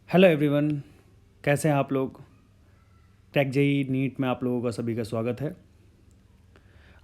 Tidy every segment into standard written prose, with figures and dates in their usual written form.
Hello everyone, कैसे हैं आप लोग। टेक जेई नीट में आप लोगों का सभी का स्वागत है।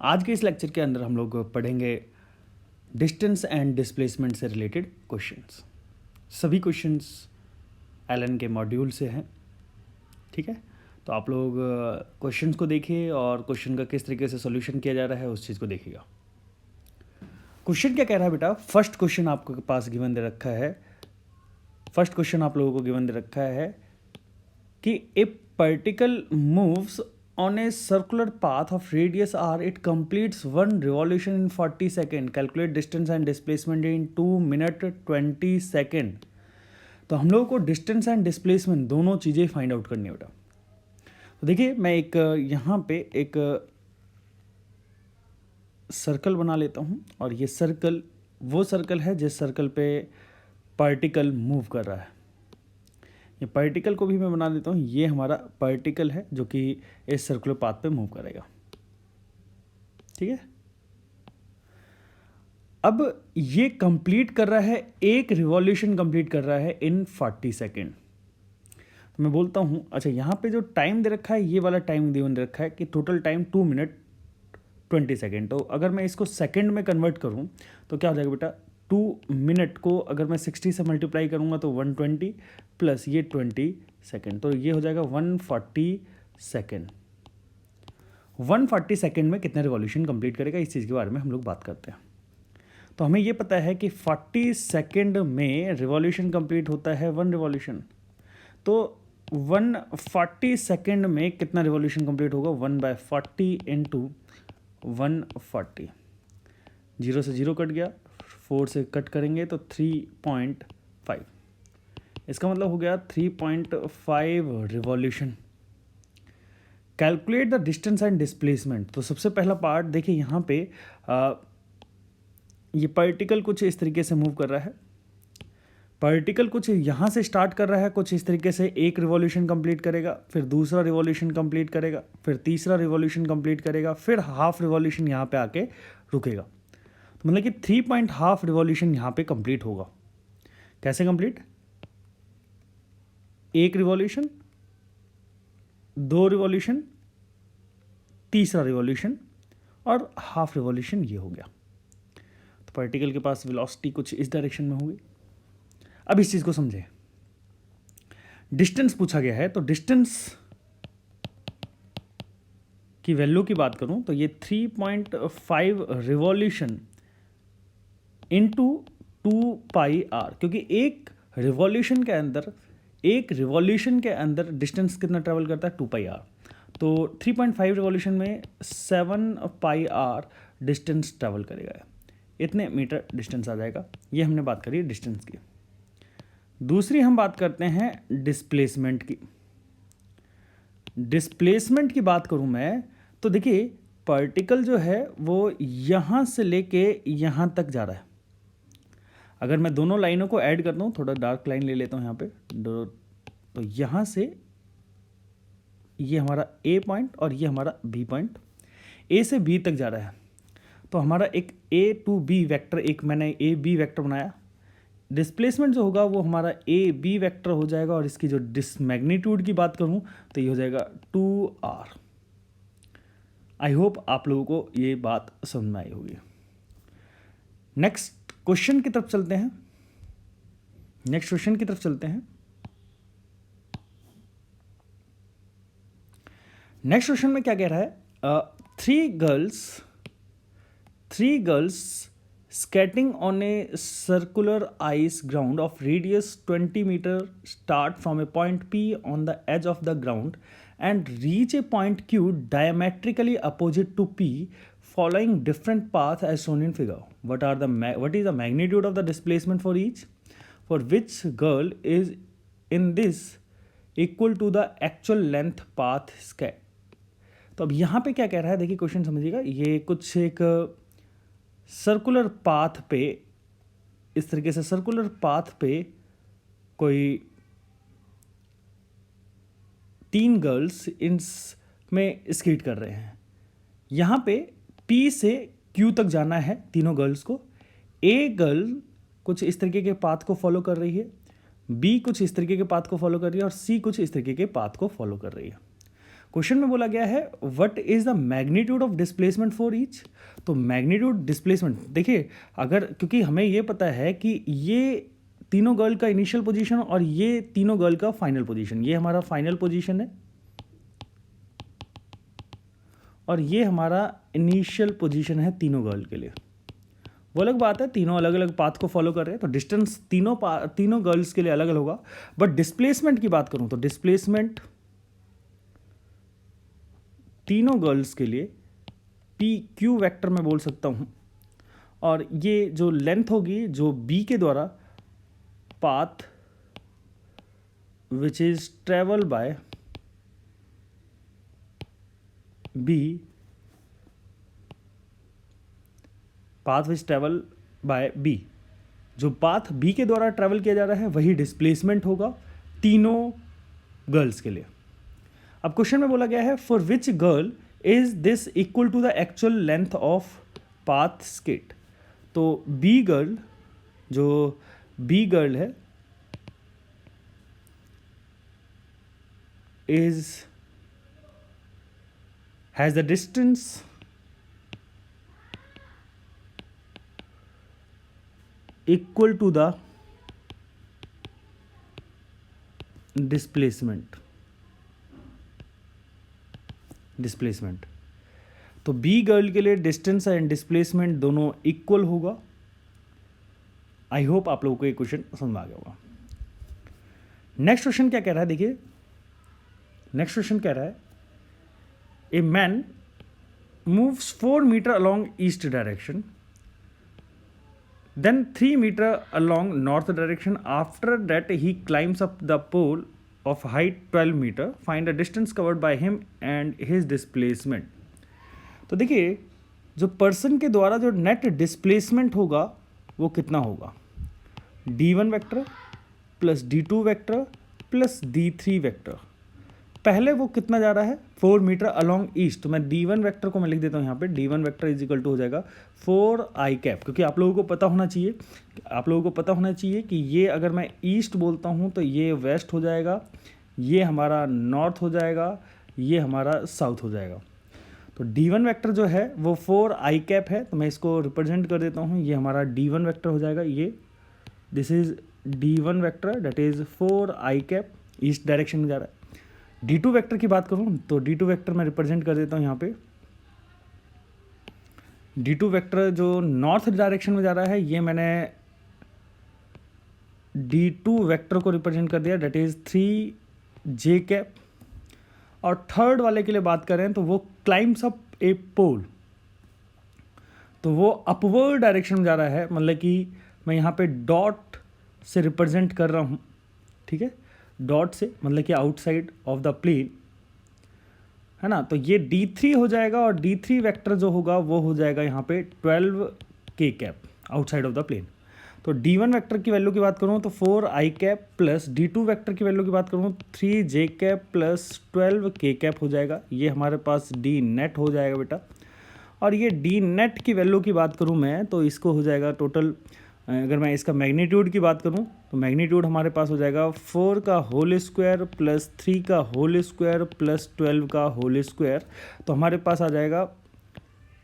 आज के इस लेक्चर के अंदर हम लोग पढ़ेंगे डिस्टेंस एंड डिस्प्लेसमेंट से रिलेटेड क्वेश्चंस। सभी क्वेश्चंस एलन के मॉड्यूल से हैं, ठीक है। तो आप लोग क्वेश्चंस को देखिए और क्वेश्चन का किस तरीके से सॉल्यूशन किया जा रहा है उस चीज़ को देखिएगा। क्वेश्चन क्या कह रहा है बेटा, फर्स्ट क्वेश्चन आपके पास गिवन दे रखा है। फर्स्ट क्वेश्चन आप लोगों को गिवन दे रखा है कि ए particle moves on a circular path of radius r, it completes one revolution in 40 seconds. Calculate distance and displacement in 2 minute 20 second. तो हम लोगों को डिस्टेंस एंड डिस्प्लेसमेंट दोनों चीज़ें फाइंड आउट करनी है बेटा। तो देखिए मैं एक यहाँ पे एक सर्कल बना लेता हूँ और ये सर्कल वो सर्कल है जिस सर्कल पे पार्टिकल मूव कर रहा है। ये पार्टिकल को भी मैं बना देता हूँ, ये हमारा पार्टिकल है जो कि इस सर्कुलर पाथ पे मूव करेगा, ठीक है। अब ये कंप्लीट कर रहा है, एक रिवॉल्यूशन कंप्लीट कर रहा है इन 40 सेकेंड। तो मैं बोलता हूँ, अच्छा यहाँ पे जो टाइम दे रखा है, ये वाला टाइम दे रखा है कि टोटल टाइम 2 मिनट 20 सेकेंड। तो अगर मैं इसको सेकेंड में कन्वर्ट करूँ तो क्या हो जाएगा बेटा, 2 मिनट को अगर मैं 60 से मल्टीप्लाई करूँगा तो 120 प्लस ये 20 सेकेंड, तो ये हो जाएगा 140 सेकेंड। 140 सेकेंड में कितने रिवॉल्यूशन कंप्लीट करेगा, इस चीज़ के बारे में हम लोग बात करते हैं। तो हमें ये पता है कि 40 सेकेंड में रिवॉल्यूशन कंप्लीट होता है 1 रिवॉल्यूशन। तो 140 सेकेंड में कितना रिवॉल्यूशन कंप्लीट होगा, 1/40 इंटू 140। 0 से 0 कट गया, 4 से कट करेंगे तो 3.5, इसका मतलब हो गया 3.5 revolution. Calculate the distance and displacement. तो सबसे पहला पार्ट देखिए, यहाँ पे ये पार्टिकल कुछ इस तरीके से मूव कर रहा है। पार्टिकल कुछ यहाँ से स्टार्ट कर रहा है, कुछ इस तरीके से एक रिवॉल्यूशन कंप्लीट करेगा, फिर दूसरा रिवॉल्यूशन कंप्लीट करेगा, फिर तीसरा रिवॉल्यूशन कंप्लीट करेगा, फिर हाफ रिवॉल्यूशन यहाँ पे आके रुकेगा। तो मतलब कि 3.5 रिवॉल्यूशन यहाँ पे कंप्लीट होगा। कैसे कंप्लीट, एक रिवॉल्यूशन, 2 रिवॉल्यूशन, तीसरा रिवॉल्यूशन और हाफ रिवॉल्यूशन, ये हो गया। तो पार्टिकल के पास वेलोसिटी कुछ इस डायरेक्शन में होगी। अब इस चीज़ को समझें, डिस्टेंस पूछा गया है, तो डिस्टेंस की वैल्यू की बात करूं तो ये 3.5 रिवॉल्यूशन इंटू 2πr, क्योंकि एक रिवॉल्यूशन के अंदर डिस्टेंस कितना ट्रेवल करता है, 2πr। तो 3.5 रिवॉल्यूशन में 7πr डिस्टेंस ट्रेवल करेगा, इतने मीटर डिस्टेंस आ जाएगा। ये हमने बात करी डिस्टेंस की। दूसरी हम बात करते हैं डिस्प्लेसमेंट की। डिस्प्लेसमेंट की बात करूं मैं तो देखिए, पार्टिकल जो है वो यहाँ से लेके यहाँ तक जा रहा है। अगर मैं दोनों लाइनों को ऐड करता हूँ, थोड़ा डार्क लाइन ले लेता हूँ यहाँ पे, तो यहाँ से ये हमारा ए पॉइंट और ये हमारा बी पॉइंट, ए से बी तक जा रहा है। तो हमारा एक ए टू बी वेक्टर, एक मैंने ए बी वेक्टर बनाया। डिस्प्लेसमेंट जो होगा वो हमारा ए बी वेक्टर हो जाएगा, और इसकी जो मैग्नीट्यूड की बात करूँ तो ये हो जाएगा 2r। आई होप आप लोगों को ये बात समझ में आई होगी। नेक्स्ट क्वेश्चन की तरफ चलते हैं। नेक्स्ट क्वेश्चन में क्या कह रहा है, three girls skating on a circular ice ground of radius 20 meter start from a point P on the edge of the ground and reach a point Q diametrically opposite to P following different path as shown in figure. What is the magnitude of the displacement for each? For which girl is in this equal to the actual length path skate? तो अब यहाँ पे क्या कह रहा है, देखिए question समझिएगा। ये कुछ एक सर्कुलर पाथ पे, इस तरीके से सर्कुलर पाथ पे कोई 3 गर्ल्स में स्केट कर रहे हैं। यहाँ पे P से Q तक जाना है तीनों गर्ल्स को। ए गर्ल कुछ इस तरीके के पाथ को फॉलो कर रही है, बी कुछ इस तरीके के पाथ को फॉलो कर रही है और सी कुछ इस तरीके के पाथ को फॉलो कर रही है। क्वेश्चन में बोला गया है what is the magnitude of displacement for each. तो मैग्नीट्यूड डिस्प्लेसमेंट देखिए, अगर क्योंकि हमें ये पता है कि ये तीनों गर्ल का इनिशियल पोजीशन और ये तीनों गर्ल का फाइनल पोजीशन, ये हमारा फाइनल पोजीशन है और ये हमारा इनिशियल पोजीशन है तीनों गर्ल के लिए। वो अलग बात है, तीनों अलग अलग पाथ को फॉलो कर रहे हैं तो डिस्टेंस तीनों गर्ल्स के लिए अलग अलग होगा। बट डिस्प्लेसमेंट की बात करूं तो डिस्प्लेसमेंट तीनों गर्ल्स के लिए पी क्यू वेक्टर में बोल सकता हूं, और ये जो लेंथ होगी जो बी के द्वारा path which is travel by B, path which travel by B, जो पाथ बी के द्वारा ट्रेवल किया जा रहा है वही डिस्प्लेसमेंट होगा तीनों गर्ल्स के लिए। अब क्वेश्चन में बोला गया है for which girl is this equal to the actual length of path skit. तो बी गर्ल, जो बी गर्ल है is has the distance equal to the displacement. तो बी गर्ल के लिए डिस्टेंस एंड डिस्प्लेसमेंट दोनों इक्वल होगा। I hope आप लोगों को ये क्वेश्चन समझ आ गया होगा। नेक्स्ट क्वेश्चन क्या कह रहा है, देखिए नेक्स्ट क्वेश्चन कह रहा है a man moves 4 metre along east direction, then 3 meter along north direction. After that he climbs up the pole of height 12 meter. Find the distance covered by him and his displacement. तो देखिए जो person के द्वारा जो net displacement होगा वो कितना होगा, d1 vector plus d2 vector plus d3 vector. पहले वो कितना जा रहा है 4 मीटर अलॉन्ग ईस्ट, तो मैं d1 वेक्टर को मैं लिख देता हूँ यहाँ पे, d1 vector is equal to हो जाएगा 4i कैप, क्योंकि आप लोगों को पता होना चाहिए कि ये अगर मैं ईस्ट बोलता हूँ तो ये वेस्ट हो जाएगा, ये हमारा नॉर्थ हो जाएगा, ये हमारा साउथ हो जाएगा। तो d1 वेक्टर जो है वो 4i कैप है, तो मैं इसको रिप्रेजेंट कर देता हूँ, ये हमारा d1 वेक्टर हो जाएगा, ये this is d1 vector that is 4i cap, east direction में जा रहा है। d2 वेक्टर की बात करूं तो d2 वेक्टर मैं रिप्रेजेंट कर देता हूं यहाँ पे, d2 वेक्टर जो नॉर्थ डायरेक्शन में जा रहा है, ये मैंने d2 वेक्टर को रिप्रेजेंट कर दिया दैट इज 3j कैप। और थर्ड वाले के लिए बात करें तो वो क्लाइम्स अप ए पोल, तो वो अपवर्ड डायरेक्शन में जा रहा है, मतलब कि मैं यहाँ पे डॉट से रिप्रेजेंट कर रहा हूँ, ठीक है, डॉट से मतलब कि आउटसाइड ऑफ द प्लेन है ना। तो ये d3 हो जाएगा और d3 वेक्टर जो होगा वो हो जाएगा यहाँ पे 12k cap outside of the plane. तो d1 वेक्टर की वैल्यू की बात करूँ तो 4i cap plus d2 vector की वैल्यू की बात करूँ 3j cap plus 12k cap हो जाएगा, ये हमारे पास d नेट हो जाएगा बेटा। और ये d नेट की वैल्यू की बात करूँ मैं तो इसको हो जाएगा टोटल, अगर मैं इसका मैग्नीट्यूड की बात करूं तो मैग्नीट्यूड हमारे पास हो जाएगा 4 का होल स्क्वायर प्लस 3 का होल स्क्वायर प्लस 12 का होल स्क्वायर, तो हमारे पास आ जाएगा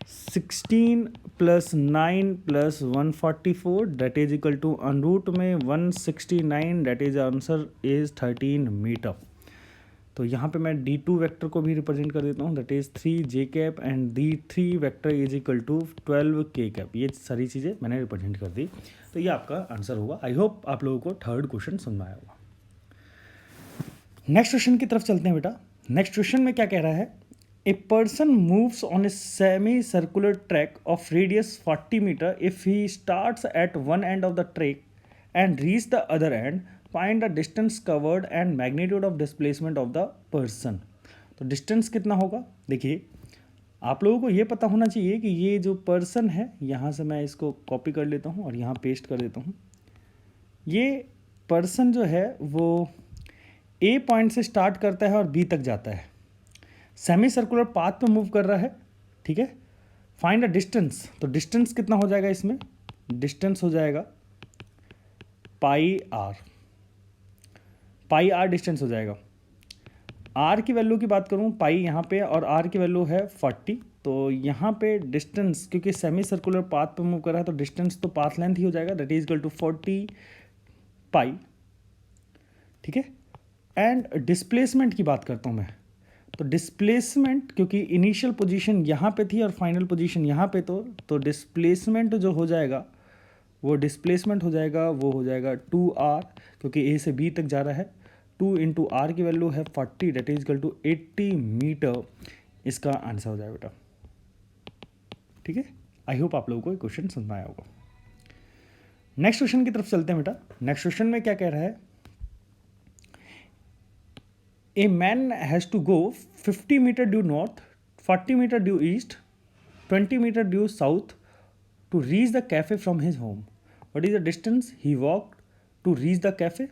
16 plus 9 plus 144 that is equal to under root में 169, that is answer is 13 meter. तो यहाँ पे मैं d2 वेक्टर को भी रिप्रेजेंट कर देता हूँ that is 3j cap and d3 vector is equal to 12k cap, ये सारी चीज़ें मैंने रिप्रेजेंट कर दी। तो ये आपका आंसर होगा। आई होप आप लोगों को थर्ड क्वेश्चन समझ आया होगा। नेक्स्ट क्वेश्चन की तरफ चलते हैं बेटा। नेक्स्ट क्वेश्चन में क्या कह रहा है, a person moves on a semi circular track of radius 40 meter if he starts at one end of the track and reach the other end, find the distance covered and magnitude of displacement of the person. तो distance कितना होगा, देखिए आप लोगों को ये पता होना चाहिए कि ये जो पर्सन है, यहाँ से मैं इसको कॉपी कर लेता हूँ और यहाँ पेस्ट कर देता हूँ। ये पर्सन जो है वो ए पॉइंट से स्टार्ट करता है और बी तक जाता है, सेमी सर्कुलर पाथ पे मूव कर रहा है, ठीक है। फाइंड द डिस्टेंस, तो डिस्टेंस कितना हो जाएगा इसमें, डिस्टेंस हो जाएगा पाई आर, पाई आर डिस्टेंस हो जाएगा। आर की वैल्यू की बात करूँ, पाई यहाँ पे और आर की वैल्यू है 40, तो यहाँ पे डिस्टेंस क्योंकि सेमी सर्कुलर पाथ पे मूव कर रहा है तो डिस्टेंस तो पाथ लेंथ ही हो जाएगा, दैट इज इक्वल टू 40 पाई। ठीक है, एंड डिस्प्लेसमेंट की बात करता हूँ मैं, तो डिस्प्लेसमेंट क्योंकि इनिशियल पोजीशन यहाँ पे थी और फाइनल पोजीशन यहाँ पे, तो डिस्प्लेसमेंट जो हो जाएगा वो डिस्प्लेसमेंट हो जाएगा, वो हो जाएगा 2r, क्योंकि ए से बी तक जा रहा है। 2 इंटू आर की वैल्यू है 40, that is equal to 80 meter, इसका आंसर हो जाएगा बेटा। ठीक है, आई होप आप लोगों को ये क्वेश्चन समझ में आया होगा। नेक्स्ट क्वेश्चन की तरफ चलते हैं बेटा। नेक्स्ट क्वेश्चन में क्या कह रहा है, a man has to go 50 meter due north, 40 meter due east, 20 meter due south to reach the cafe from his home. What is the distance he walk to reach the cafe.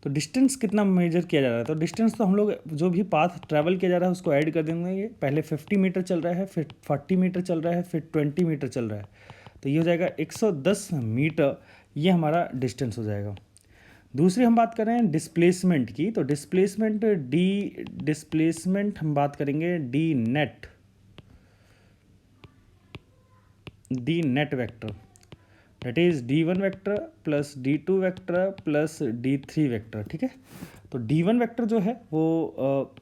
तो distance कितना measure किया जा रहा है, तो distance तो हम लोग जो भी पाथ ट्रैवल किया जा रहा है उसको ऐड कर देंगे। पहले 50 मीटर चल रहा है, फिर 40 मीटर चल रहा है, फिर 20 मीटर चल रहा है, तो ये हो जाएगा 110 मीटर, ये हमारा डिस्टेंस हो जाएगा। दूसरी हम बात करें डिस्प्लेसमेंट की, तो डिस्प्लेसमेंट हम बात करेंगे D net vector, that is d1 vector plus d2 vector plus d3 vector. ठीक है, तो d1 वेक्टर जो है वो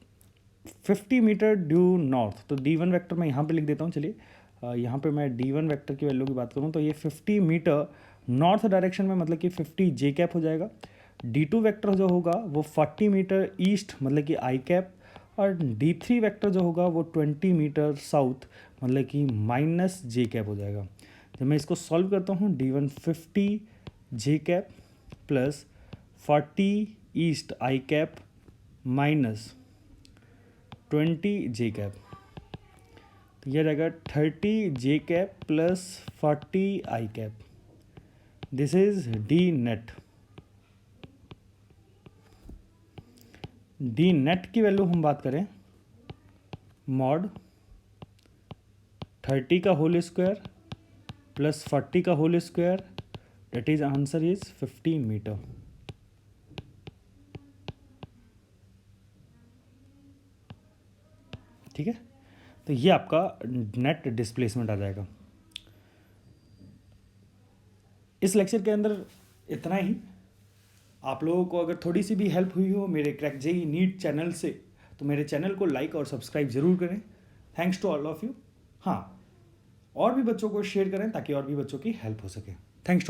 50 मीटर ड्यू नॉर्थ, तो d1 वेक्टर मैं यहाँ पे लिख देता हूँ। चलिए यहाँ पे मैं d1 वेक्टर की वैल्यू की बात करूँ तो ये 50 मीटर नॉर्थ डायरेक्शन में, मतलब कि 50 जे कैप हो जाएगा। d2 वेक्टर जो होगा वो 40 मीटर ईस्ट, मतलब कि आई कैप, और d3 वेक्टर जो होगा वो 20 मीटर साउथ, मतलब कि माइनस जे कैप हो जाएगा। जब मैं इसको सॉल्व करता हूँ, d1 50 जे कैप प्लस 40 ईस्ट i cap minus 20 j cap, तो यह रहेगा 30 j cap plus 40 i cap, this is d net की वैल्यू हम बात करें, मॉड 30 का होल स्क्वायर प्लस 40 का whole square, that is answer is 50 meter. ठीक है, तो ये आपका नेट डिस्प्लेसमेंट आ जाएगा। इस लेक्चर के अंदर इतना ही। आप लोगों को अगर थोड़ी सी भी हेल्प हुई हो मेरे क्रैक जेईई नीट चैनल से, तो मेरे चैनल को लाइक और सब्सक्राइब जरूर करें। Thanks to all of you. हाँ, और भी बच्चों को शेयर करें ताकि और भी बच्चों की हेल्प हो सके। Thanks to all.